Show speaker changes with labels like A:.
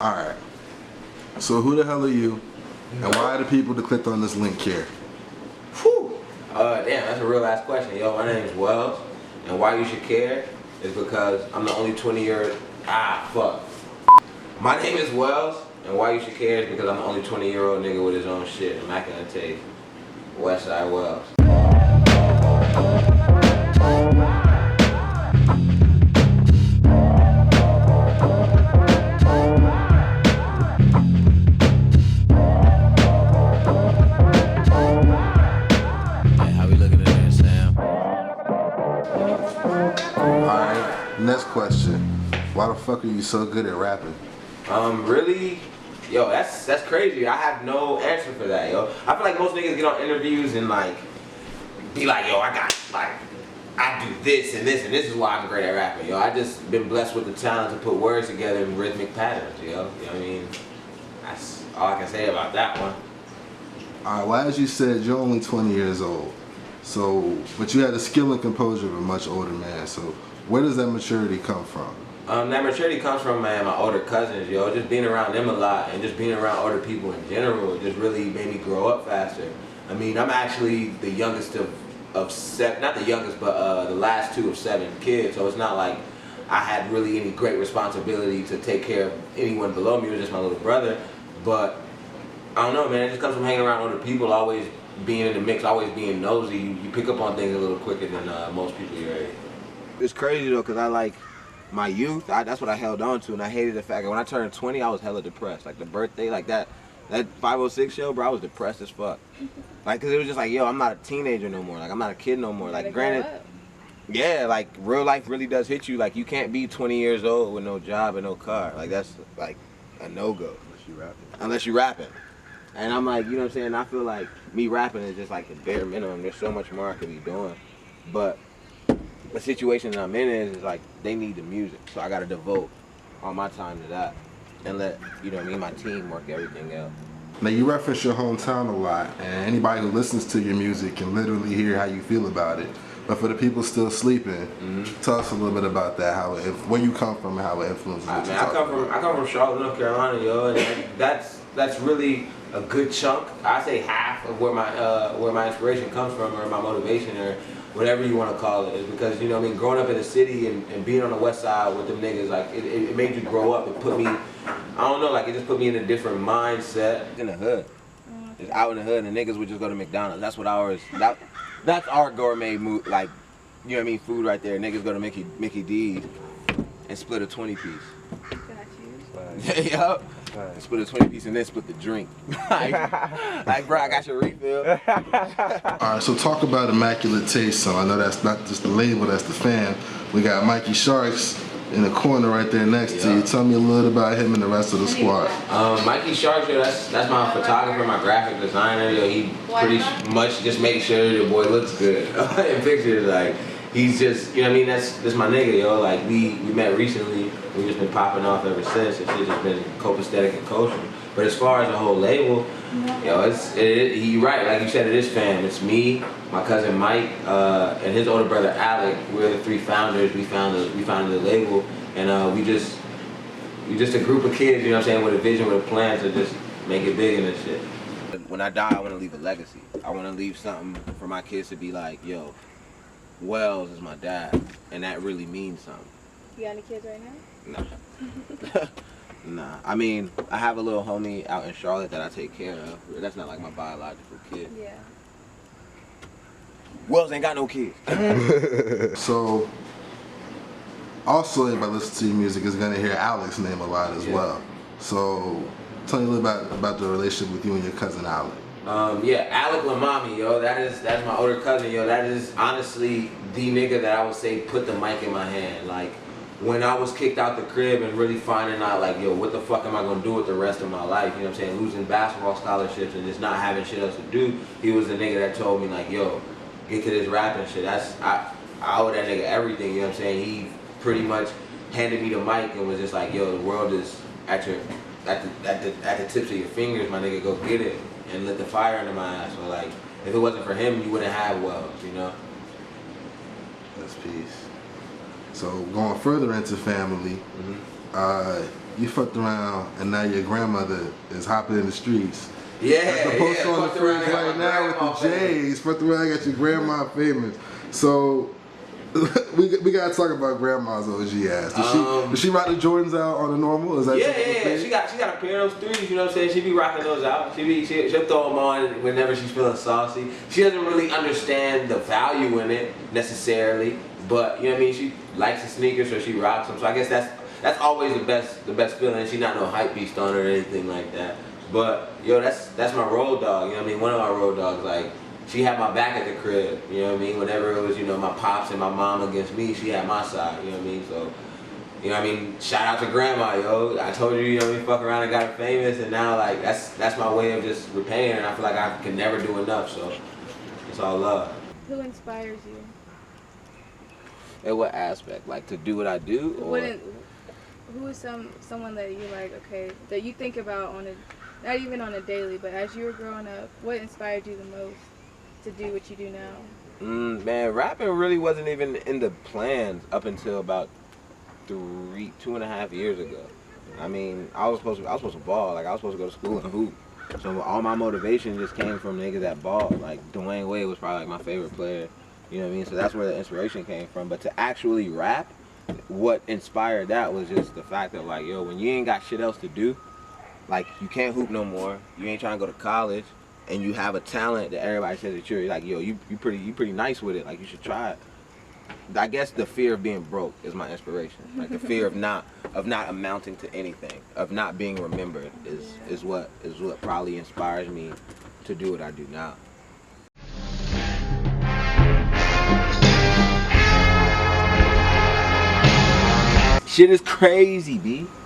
A: Alright, so who the hell are you, and why are the people that clicked on this link care?
B: Whew. Damn, that's a real ass question. Yo, my name is Wells, and why you should care is because I'm the only 20-year... My name is Wells, and why you should care is because I'm the only 20-year-old nigga with his own shit. Immaculate taste. Westside Wells.
A: Alright, next question. Why the fuck are you so good at rapping?
B: Really? Yo, that's crazy. I have no answer for that, yo. I feel like most niggas get on interviews and be like, yo, I do this and this and this is why I'm great at rapping, yo. I just been blessed with the talent to put words together in rhythmic patterns, yo. You know what I mean? That's all I can say about that one.
A: Alright, well, as you said, you're only 20 years old. But you had the skill and composure of a much older man. So where does that maturity come from?
B: That maturity comes from, man, my older cousins, yo. Just being around them a lot and just being around older people in general just really made me grow up faster. I mean, I'm actually the youngest of seven, not the youngest, but the last two of 7 kids. So it's not like I had really any great responsibility to take care of anyone below me. It was just my little brother. But I don't know, man. It just comes from hanging around older people, always being in the mix, always being nosy. You pick up on things a little quicker than most people your age. It's crazy though, cause I like my youth. That's what I held on to, and I hated the fact that when I turned 20, I was hella depressed. Like the birthday, like that 506 show, bro. I was depressed as fuck. Like, cause it was just like, yo, I'm not a teenager no more. Like, I'm not a kid no more. Like, granted, yeah, like real life really does hit you. Like, you can't be 20 years old with no job and no car. Like, that's like a no-go. Unless you rapping. And I'm like, you know what I'm saying? I feel like me rapping is just like the bare minimum. There's so much more I could be doing. But the situation that I'm in is like they need the music. So I got to devote all my time to that and let, you know what I mean, my team work everything out.
A: Now, you reference your hometown a lot, and anybody who listens to your music can literally hear how you feel about it. But for the people still sleeping, tell us a little bit about that, where you come from and how it influences what you talk about.
B: I come from Charlotte, North Carolina, yo, and that's really a good chunk. I say half of where my inspiration comes from, or my motivation, or whatever you want to call it, is because, you know what I mean, growing up in the city and being on the west side with them niggas, like it made you grow up. It put me, I don't know, like it just put me in a different mindset. In the hood, just out in the hood, and niggas would just go to McDonald's. That's what ours. That's our gourmet mood, like, you know what I mean, food right there. Niggas go to Mickey D's and split a 20-piece. Yup. Split a 20-piece and then split the drink. like, bro, I got your refill.
A: Alright, so talk about Immaculate Taste. So I know that's not just the label, that's the fam. We got Mikey Sharks in the corner right there next to you. Tell me a little about him and the rest of the squad.
B: Mikey Sharks, yo, that's my photographer, my graphic designer. Yo, he pretty much just makes sure the boy looks good in pictures. Like, he's just, you know what I mean, that's my nigga, yo. Like, we met recently. We just been popping off ever since. And shit just been copacetic and kosher. But as far as the whole label, yo, you're right. Like you said, it is fam. It's me, my cousin Mike, and his older brother Alec. We're the 3 founders. We founded the label, and we just a group of kids. You know what I'm saying, with a vision, with a plan to just make it big and this shit. When I die, I want to leave a legacy. I want to leave something for my kids to be like, yo, Wells is my dad, and that really means something.
C: You got any kids right now?
B: Nah. Nah. I mean, I have a little homie out in Charlotte that I take care of. That's not like my biological kid.
C: Yeah.
B: Wells ain't got no kids.
A: So, also anybody listening to your music is going to hear Alec's name a lot as well. So, tell me a little about the relationship with you and your cousin Alec.
B: Yeah, Alec Lamami, yo, that's my older cousin, yo. That is honestly the nigga that I would say put the mic in my hand. Like, when I was kicked out the crib and really finding out, like, yo, what the fuck am I gonna do with the rest of my life? You know what I'm saying? Losing basketball scholarships and just not having shit else to do. He was the nigga that told me, like, yo, get to this rapping shit. I owe that nigga everything, you know what I'm saying? He pretty much handed me the mic and was just like, yo, the world is at the tips of your fingers, my nigga, go get it. And lit the fire under my ass. So, like, if it wasn't for him, you wouldn't have Wells, you know?
A: That's peace. So going further into family, you fucked around and now your grandmother is hopping in the streets.
B: Yeah,
A: That's the post on the
B: fucked around
A: fridge
B: and got
A: right
B: my
A: now with
B: grandma
A: the J's. Fucked around, got your grandma famous. So we gotta talk about grandma's OG ass. Does she rock the Jordans out on the normal? Is that
B: Yeah. She got a pair of those threes. You know what I'm saying? She be rocking those out. She'll throw them on whenever she's feeling saucy. She doesn't really understand the value in it necessarily, but you know what I mean. She likes the sneakers, so she rocks them. So I guess that's always the best feeling. She not no hype beast on her or anything like that. But yo, that's my road dog. You know what I mean? One of my road dogs. Like she had my back at the crib. You know what I mean? Whenever it was my pops and my mom against me, she had my side. You know what I mean? So. You know what I mean? Shout out to grandma, yo. I told you know what I mean, fuck around and got her famous, and now like that's my way of just repaying her, and I feel like I can never do enough, so it's all love.
C: Who inspires you?
B: In what aspect? Like to do what I do? Or?
C: Who is someone that you like, okay, that you think about not even on a daily, but as you were growing up, what inspired you the most to do what you do now?
B: Man, rapping really wasn't even in the plans up until about 2.5 years ago. I mean, I was supposed to ball. Like I was supposed to go to school and hoop. So all my motivation just came from niggas that ball. Like Dwayne Wade was probably like my favorite player. You know what I mean? So that's where the inspiration came from. But to actually rap, what inspired that was just the fact that like, yo, when you ain't got shit else to do, like you can't hoop no more, you ain't trying to go to college, and you have a talent that everybody says that you're like, yo, you pretty nice with it. Like you should try it. I guess the fear of being broke is my inspiration. Like the fear of not amounting to anything, of not being remembered is what probably inspires me to do what I do now. Shit is crazy, B.